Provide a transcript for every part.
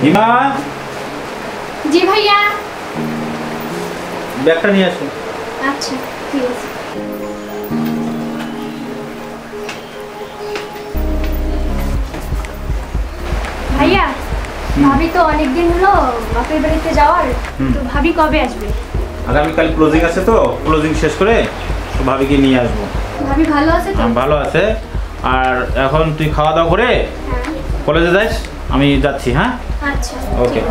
হিমা, জি ভাইয়া। ব্যাগটা নিয়ে আসো। আচ্ছা ঠিক আছে। ভাইয়া, ভাবি তো অনেকদিন হলো বাপের বাড়িতে যাওয়ার, তো ভাবি কবে আসবে? আগামীকাল ক্লোজিং আছে, তো ক্লোজিং শেষ করে ভাবিকে নিয়ে আসবো। ভাবি ভালো আছে তো? ভালো আছে। আর এখন তুই খাওয়া দাওয়া করে কলেজে যাস, আমি যাচ্ছি। হ্যাঁ আচ্ছা ওকে।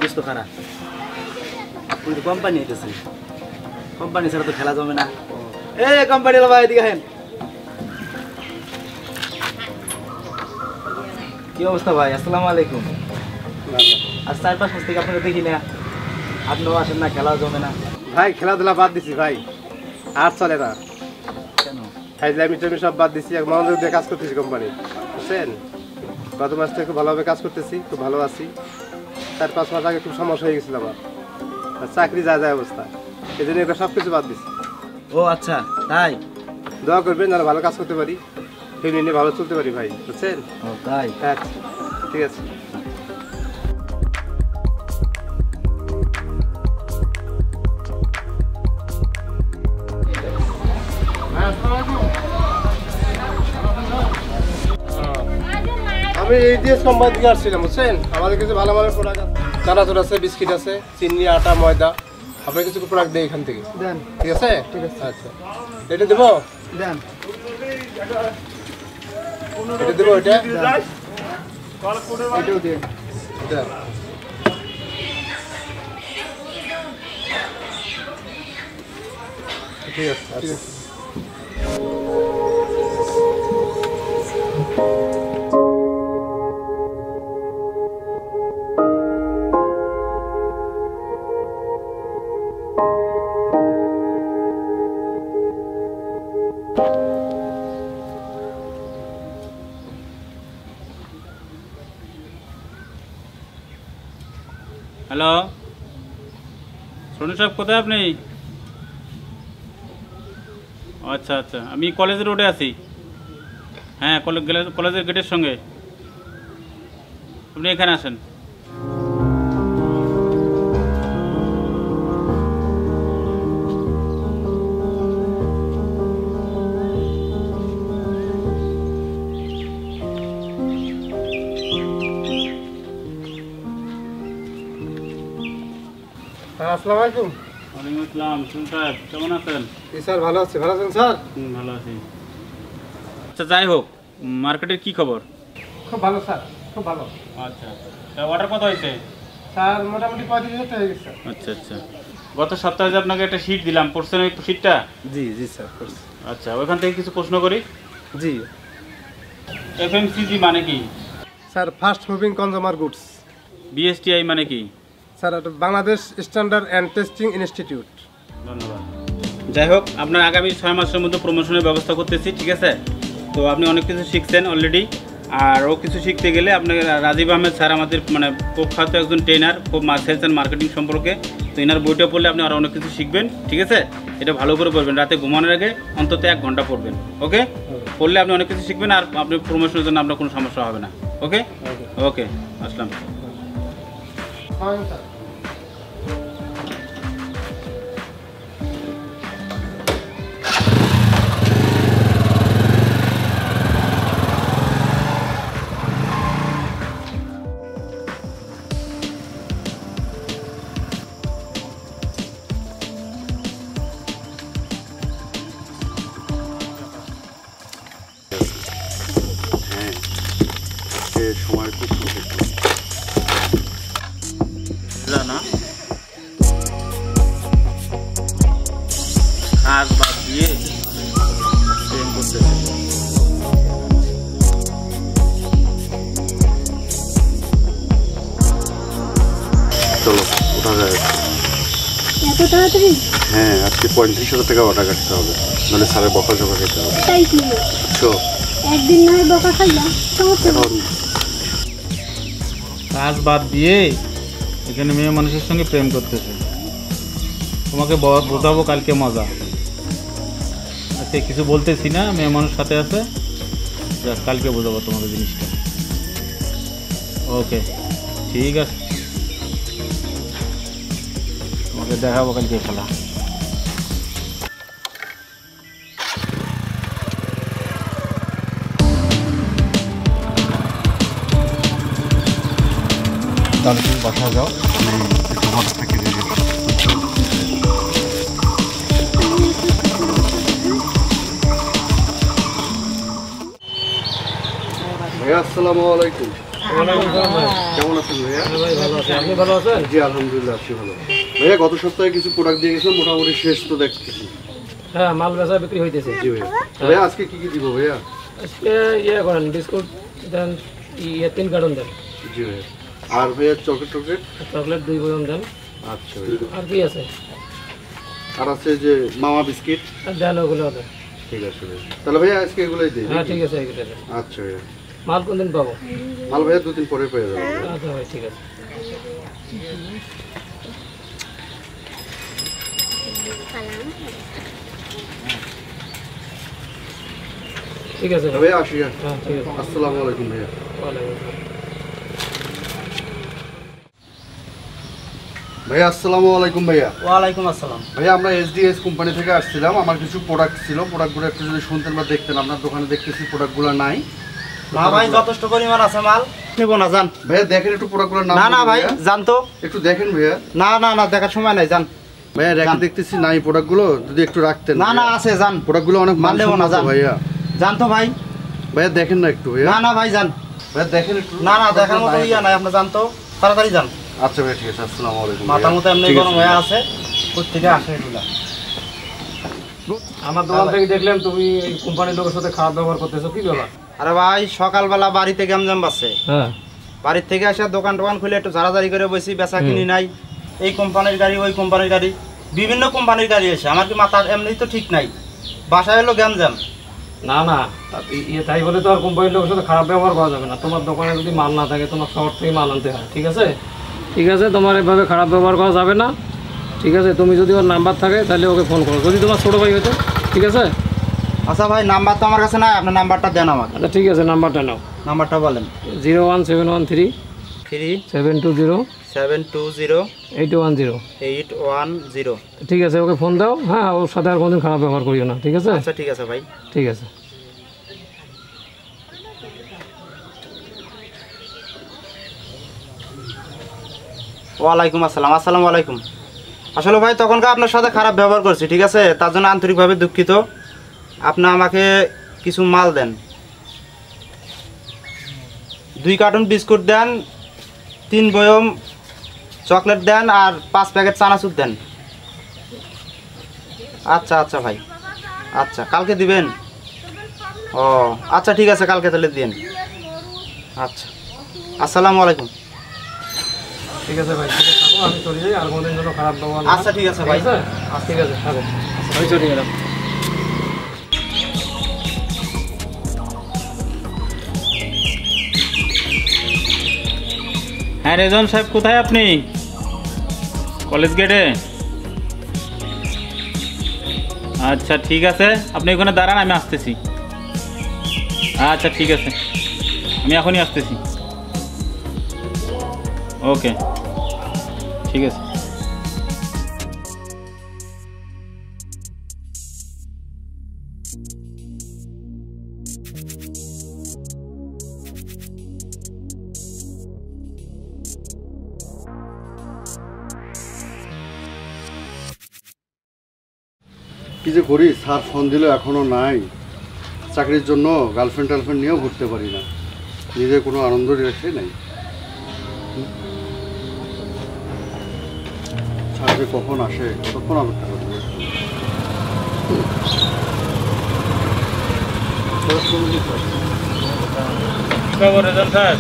দোস্ত খারাপ, আপনি তো কোম্পানি হইতেছেন, কোম্পানি ছাড়া তো খেলা জমে না। কোম্পানি ভাই এদিকে হেন, কি অবস্থা ভাই? আসসালামু আলাইকুম। আর 4-5 মাস থেকে আপনাকে দেখি না, আপনিও আসেন না, খেলা জমে না। ভাই খেলাধুলা বাদ দিছি ভাই, আর চলে না। কেন? ফাইজলামি টাইমি সব বাদ দিছি, এক মনোযোগ দিয়ে কাজ করতেছি কোম্পানি, বুঝছেন? গত মাস থেকে খুব ভালোভাবে কাজ করতেছি, খুব ভালো আছি। 4-5 মাস আগে খুব সমস্যা হয়ে গেছিল আমার, চাকরি যা যায় অবস্থা, এই জন্য সব কিছু বাদ দিছি। ও আচ্ছা তাই? দোয়া করবেন যেন ভালো কাজ করতে পারি, ফ্যামিলি নিয়ে ভালো চলতে পারি ভাই, বুঝছেন? ও তাই? আচ্ছা ঠিক আছে। আমি এইডিএস কোম্পানি থেকে আসছিলাম, বুঝছেন? আমাদের কিছু ভালো ভালো প্রোডাক্ট আছে, চানাচুর আছে, বিস্কিট আছে, চিনি, আটা, ময়দা, আপনার কিছু প্রোডাক্ট দেয় এখান থেকে দেন, ঠিক আছে? ঠিক আছে আচ্ছা, এটা দেবো দেন, এটা দেবো, এটা এটাও দিয়ে দেন, ঠিক আছে আচ্ছা। হ্যালো, সোনু সাহেব কোথায় আপনি? আচ্ছা আচ্ছা, আমি কলেজের রোডে আছি। হ্যাঁ, কলেজের গেটের সঙ্গে। আপনি এখানে আসেন। আসসালামু আলাইকুম। ওয়ালাইকুম আসসালাম। সোনু সাহেব কেমন আছেন? স্যার ভালো আছি, ভালো আছেন স্যার? ভালো আছি। আচ্ছা যাই হোক, মার্কেটের কি খবর? খুব ভালো স্যার, খুব ভালো। আচ্ছা, অর্ডার কত হয়েছে? স্যার মোটামুটি 35,000 হয়ে গেছে। আচ্ছা আচ্ছা, গত সপ্তাহে যে আপনাকে একটা শীট দিলাম, পড়ছেন ওই শীটটা? জি জি স্যার। আচ্ছা, ওইখান থেকে কিছু প্রশ্ন করি। জি এফএমসিজি মানে কি? Sir fast moving consumer goods. BSTI মানে কি? স্যার এটা Bangladesh standard and testing institute. ধন্যবাদ। যাই হোক, আপনার আগামী 6 মাসের মধ্যে প্রমোশনের ব্যবস্থা করতেছি, ঠিক আছে? তো আপনি অনেক কিছু শিখছেন অলরেডি, আর ও কিছু শিখতে গেলে আপনাকে রাজীব আহমেদ স্যার আমাদের মানে প্রখ্যাত একজন ট্রেনার, খুব সেলস অ্যান্ড মার্কেটিং সম্পর্কে, তো এনার বইটা পড়লে আপনি আরও অনেক কিছু শিখবেন, ঠিক আছে? এটা ভালো করে পড়বেন, রাতে ঘুমানোর আগে অন্তত 1 ঘন্টা পড়বেন, ওকে? পড়লে আপনি অনেক কিছু শিখবেন, আর আপনি প্রমোশনের জন্য আপনার কোনো সমস্যা হবে না, ওকে? ওকে, আসলাম। কাজ বাদ দিয়ে প্রেম করতেছে। চলো ওঠা যায়। এত তাড়াতাড়ি? হ্যাঁ, আজকে 35,000 টাকা অর্ডার কাটতে হবে, নাহলে স্যারের বকা জমা খেতে হবে। তাই কি? তো একদিন নয় বকা খাইলাম, এখন কাজ বাদ দিয়ে এখানে মেয়ে মানুষের সঙ্গে প্রেম করতেছে। তোমাকে বোঝাবো কালকে মজা। আজকে কিছু বলতেছি না, মেয়ে মানুষ সাথে আছে, কালকে বোঝাবো তোমাকে জিনিসটা। ওকে ঠিক আছে, তোমাকে দেখাবো কালকে খেলা। তাহলে তুমি বাসা যাও, আমি একটু হোটেল থেকে রেডি। ভাইয়া আসসালামু আলাইকুম। কেমন আছেন ভাইয়া? আপনি ভালো আছেন? জি আলহামদুলিল্লাহ আছি ভালো। ভাইয়া গত সপ্তাহে কিছু প্রোডাক্ট দিয়ে গেছিলাম, মোটামুটি শেষ তো দেখতেছি। হ্যাঁ, মাল বেচা বিক্রি হইতেছে। জি ভাইয়া। ভাইয়া আজকে কি কি দিব ভাইয়া? আজকে করেন, বিস্কুট দেন, 3 কার্টন দেন। জি ভাইয়া। আর ভাইয়া চকলেট চকলেট 2 বোতল দেন। আচ্ছা ভাইয়া। আর কি আছে? আর আছে যে মামা বিস্কিট। আর দেন ওগুলো দেন। ঠিক আছে ভাইয়া, তাহলে ভাইয়া আজকে এগুলোই দিই। হ্যাঁ ঠিক আছে, এগুলো দেন। আচ্ছা ভাইয়া। মাল কোন দিন পাবো? মাল ভাইয়া 2 দিন পরে পেয়ে যাবেন। আচ্ছা ভাই ঠিক আছে। ঠিক আছে ভাইয়া আসি। হ্যাঁ ঠিক আছে। আসসালামু আলাইকুম ভাইয়া। ওয়ালাইকুম আসসালাম। ভাইয়া আসসালামু আলাইকুম ভাইয়া। ওয়ালাইকুম আসসালাম। ভাইয়া আমরা এসডিএস কোম্পানি থেকে আসছিলাম, আমার কিছু প্রোডাক্ট ছিল, প্রোডাক্টগুলো একটু যদি শুনতেন বা দেখতেন। আপনার দোকানে দেখতেছি প্রোডাক্টগুলো নাই। না ভাই, যথেষ্ট পরিমাণ আছে মাল, নিব না জান। ভাইয়া দেখেন একটু প্রোডাক্টগুলোর নাম। না না বলুন ভাই, ভাইয়া। জান তো। একটু দেখেন ভাইয়া। না না না, দেখার সময় নাই, জান। ভাইয়া রেখে দেখতেছি নাই প্রোডাক্টগুলো, যদি একটু রাখতেন। না না, আছে জান। প্রোডাক্টগুলো অনেক মাল নেবো না, মানসম্মত জান। ভাইয়া। জান তো ভাই। ভাইয়া দেখেন না একটু ভাইয়া। না না ভাই, জান। ভাইয়া দেখেন একটু। না না, দেখার মতো ইয়া নাই, আপনি জান তো, তাড়াতাড়ি যান। আচ্ছা ভাইয়া ঠিক আছে। আসসালামু আলাইকুম। মাথা মতো এমনি ঠিক আছে গরম হয়ে আছে, কোথেকে আসে এগুলা? আমার দোকান থেকে দেখলাম তুমি এই কোম্পানির লোকের সাথে খারাপ ব্যবহার করতেছো, কি ব্যাপার? আরে ভাই, সকালবেলা বাড়িতে গ্যামজাম বাসছে, হ্যাঁ, বাড়ির থেকে আসে দোকান টোকান খুলে একটু ঝাড়াঝাড়ি করে বসি, বেচা কিনি নাই। এই কোম্পানির গাড়ি, ওই কোম্পানির গাড়ি, বিভিন্ন কোম্পানির গাড়ি এসে আমার কি মাথা এমনি তো ঠিক নাই, বাসায় হলো গ্যামজাম। না না, তাই বলে তো আর কোম্পানির লোকের সাথে খারাপ ব্যবহার করা যাবে না। তোমার দোকানে যদি মাল না থাকে, তোমার শহর থেকে মাল আনতে হয়, ঠিক আছে? ঠিক আছে, তোমার এভাবে খারাপ ব্যবহার করা যাবে না, ঠিক আছে? তুমি যদি ওর নাম্বার থাকে তাহলে ওকে ফোন করো, যদি তোমার ছোটো ভাই হতো, ঠিক আছে? আচ্ছা ভাই, নাম্বার তো আমার কাছে নাই, আপনার নাম্বারটা দেন আমাকে। আচ্ছা ঠিক আছে, নাম্বারটা নাও। নাম্বারটা বলেন। 01713 3720 720 810। 810। ঠিক আছে, ওকে ফোন দাও। হ্যাঁ, ওর সাথে আর কোনোদিন খারাপ ব্যবহার করিও না, ঠিক আছে? আচ্ছা ঠিক আছে ভাই। ঠিক আছে। ওয়ালাইকুম আসসালাম। আসসালামু আলাইকুম। আসলে ভাই, তখনকার আপনার সাথে খারাপ ব্যবহার করছি, ঠিক আছে? তার জন্য আন্তরিকভাবে দুঃখিত। আপনি আমাকে কিছু মাল দেন, 2 কার্টন বিস্কুট দেন, 3 বয়ম চকলেট দেন, আর 5 প্যাকেট চানাচুর দেন। আচ্ছা আচ্ছা ভাই, আচ্ছা কালকে দিবেন? ও আচ্ছা ঠিক আছে, কালকে তাহলে দিন। আচ্ছা, আসসালামু আলাইকুম। ঠিক আছে ভাই, ঠিক আছে, থাকো, আমি চলে যাই, আর কোনোদিন যেন খারাপ ব্যবহার না হয়। আচ্ছা ঠিক আছে ভাই। ঠিক আছে? ঠিক আছে, থাকো, আমি চলে গেলাম। হ্যাঁ রেজন সাহেব, কোথায় আপনি? কলেজ গেটে? আচ্ছা ঠিক আছে, আপনি ওখানে দাঁড়ান, আমি আসতেছি। আচ্ছা ঠিক আছে, আমি এখনই আসতেছি। ওকে ঠিক আছে। কি যে করি, স্যার ফোন দিল এখনো নাই। চাকরির জন্য গার্লফ্রেন্ড নিয়েও ঘুরতে পারি না, নিজের কোনো আনন্দ রেখে নাই। স্যার যে কখন আসে, কতক্ষণ অপেক্ষা করতে খবর রেজন সাহেব?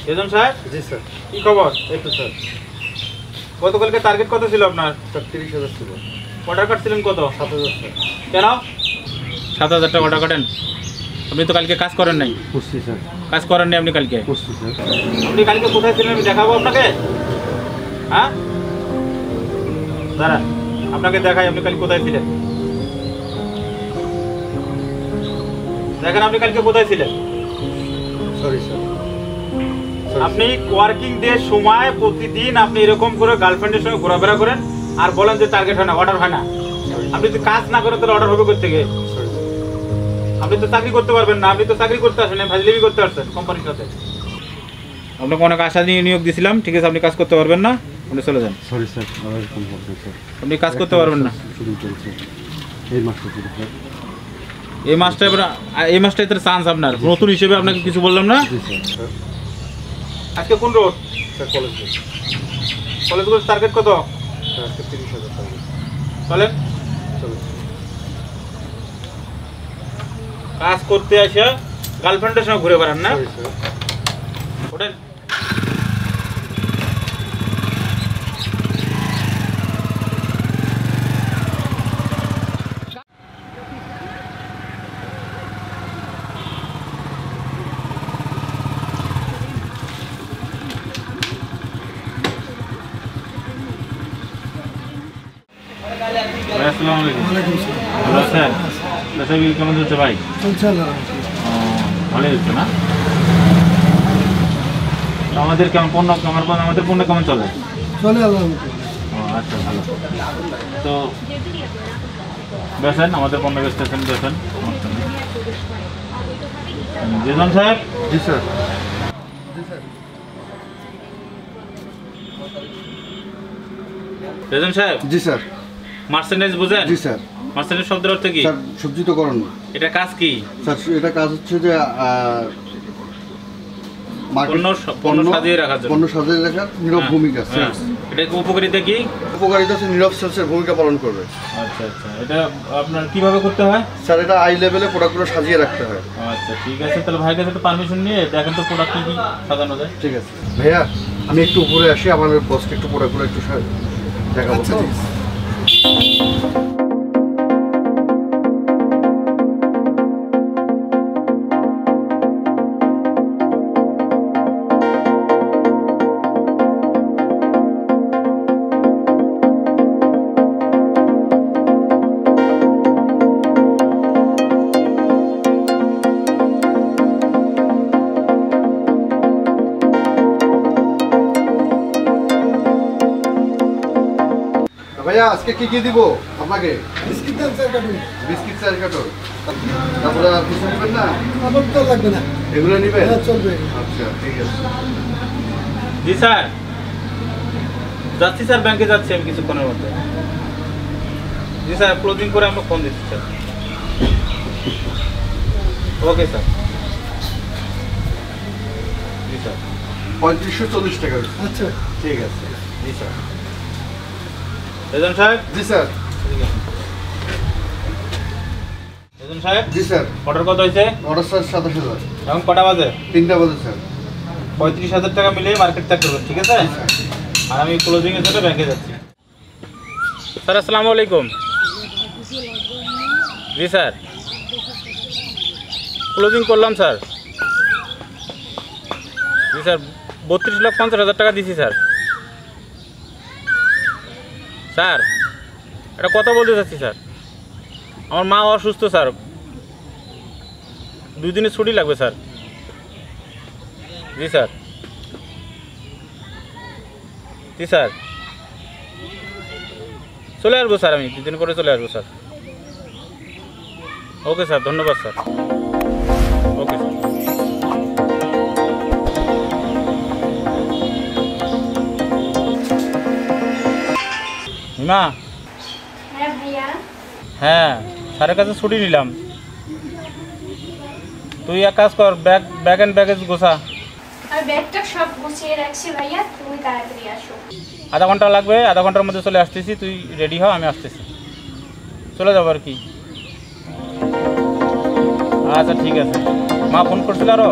রেজন সাহেব, জি স্যার। কি খবর? এই তো স্যার। গতকালকে টার্গেট কত ছিল আপনার? স্যার 30,000 ছিল। অর্ডার কাটছিলেন কত? 7,000 স্যার। কেন 7,000 টাকা অর্ডার কাটেন? আপনি তো কালকে কাজ করেন নাই। করছি স্যার। কাজ করেননি আপনি কালকে? করছি স্যার। আপনি কালকে কোথায় ছিলেন আমি দেখাবো আপনাকে। হ্যাঁ দাঁড়ান, আপনাকে দেখাই আপনি কালকে কোথায় ছিলেন। দেখেন আপনি কালকে কোথায় ছিলেন। Sorry sir. আপনি ওয়ার্কিং ডে সময় প্রতিদিন আপনি এরকম করে গার্লফ্রেন্ডের সঙ্গে ঘোরাফেরা করেন আর বলেন যে টার্গেট হয় না, অর্ডার হয় না। আপনি যদি কাজ না করেন তাহলে অর্ডার হবে কোথা থেকে? আপনি তো চাকরি করতে পারবেন না। আপনি তো চাকরি করতে আসেন, ফাজলিমি করতে আসছেন কোম্পানির সাথে। আপনাকে অনেক আশা নিয়ে নিয়োগ দিয়েছিলাম, ঠিক আছে? আপনি কাজ করতে পারবেন না, আপনি চলে যান। সরি স্যার, আবার এরকম হবে স্যার। আপনি কাজ করতে পারবেন না। শুরু চলছে এই মাসটা থেকে স্যার। এই মাসটাই তো চান্স আপনার। নতুন হিসেবে আপনাকে কিছু বললাম না। জি স্যার। আজকে কোন রোড? Sir college road. কলেজগুলোর টার্গেট কত? স্যার আজকে 30,000 টাকা। চলেন। চলো। কাজ করতে আসে গার্লফ্রেন্ডের সঙ্গে ঘুরে বেড়ান না? Sorry sir. ওঠেন। আসসালামু আলাইকুম। ভালো আছেন? ব্যবসা কেমন চলছে ভাই? ভালোই হচ্ছে না? আমাদের কেমন পণ্য, আমাদের পণ্য কেমন চলে? আচ্ছা, ভালো। তো বেছেন, আমাদের পণ্য বেচতেছেন, বেছেন। রেজন সাহেব? জি স্যার। রেজন সাহেব, জি স্যার। মার্চেন্ডাইজ বুঝেন? জি স্যার। মার্চেন্ডাইজ শব্দের অর্থ কি? স্যার সবজি তো করেন না এটা কাজ কি? স্যার। এটা কাজ হচ্ছে যে পণ্য সাজিয়ে রাখার জন্য। পণ্য সাজিয়ে রাখার নীরব ভূমিকা স্যার। এটা উপকারিতা কি? উপকারিতা হচ্ছে নীরব সেলসের ভূমিকা পালন করবে। আচ্ছা আচ্ছা, এটা আপনার কিভাবে করতে হয়? স্যার এটা আই লেভেলে প্রোডাক্টগুলো সাজিয়ে রাখতে হয়। আচ্ছা ঠিক আছে, তাহলে ভাইয়ের কাছে একটু পারমিশন নিয়ে দেখেন তো প্রোডাক্ট কি সাজানো যায়। ঠিক আছে ভাইয়া, আমি একটু উপরে আসি, আমার বসকে একটু প্রোডাক্টগুলো একটু দেখাবো। তো ভাইয়া আজকে কি কি দিব আপনাকে? Biscuit 4 carton. তারপরে আর কিছু নেবেন না? তো লাগবে না, এগুলো নেবেন? চলবে। আচ্ছা ঠিক আছে। জি স্যার, যাচ্ছি স্যার, ব্যাংকে যাচ্ছি আমি কিছুক্ষণের মধ্যে। জি স্যার, ক্লোজিং করে আমরা ফোন দিচ্ছি স্যার। Okay sir. জি স্যার। 3540 টাকা। আচ্ছা ঠিক আছে। জি স্যার। রেজন সাহেব? জি স্যার। রেজন সাহেব? জি স্যার। অর্ডার কত হয়েছে? Order sir 27,000। এখন কটা বাজে? 3টা বাজে স্যার। 35,000 টাকা মিলিয়ে মার্কেট ত্যাগ করবেন, ঠিক আছে? আর আমি ক্লোজিংয়ের জন্য ব্যাংকে যাচ্ছি। স্যার আসসালামু আলাইকুম। জি স্যার, ক্লোজিং করলাম স্যার। জি স্যার, 32,50,000 টাকা দিছি স্যার। স্যার এটা কথা বলতে চাচ্ছি স্যার, আমার মা অসুস্থ স্যার, 2 দিনের ছুটি লাগবে স্যার। জি স্যার। জি স্যার, চলে আসবো স্যার, আমি 2 দিন পরে চলে আসবো স্যার। ওকে স্যার, ধন্যবাদ স্যার। Okay sir. হিমা? হ্যাঁ ভাইয়া। হ্যাঁ, স্যারের কাছে ছুটি নিলাম। তুই এক কাজ কর, ব্যাগ অ্যান্ড ব্যাগেজ গোছা। আর ব্যাগটা সব গুছিয়ে রাখছি ভাইয়া, তুমি তাড়াতাড়ি আসো। আধা ঘন্টা লাগবে, আধা ঘন্টার মধ্যে চলে আসতেছি, তুই রেডি হ, আমি আসতেছি, চলে যাবো আর কি। আচ্ছা ঠিক আছে। মা ফোন করছিল আরও?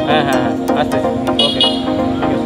হ্যাঁ হ্যাঁ হ্যাঁ, আসতেছি, ওকে ঠিক আছে।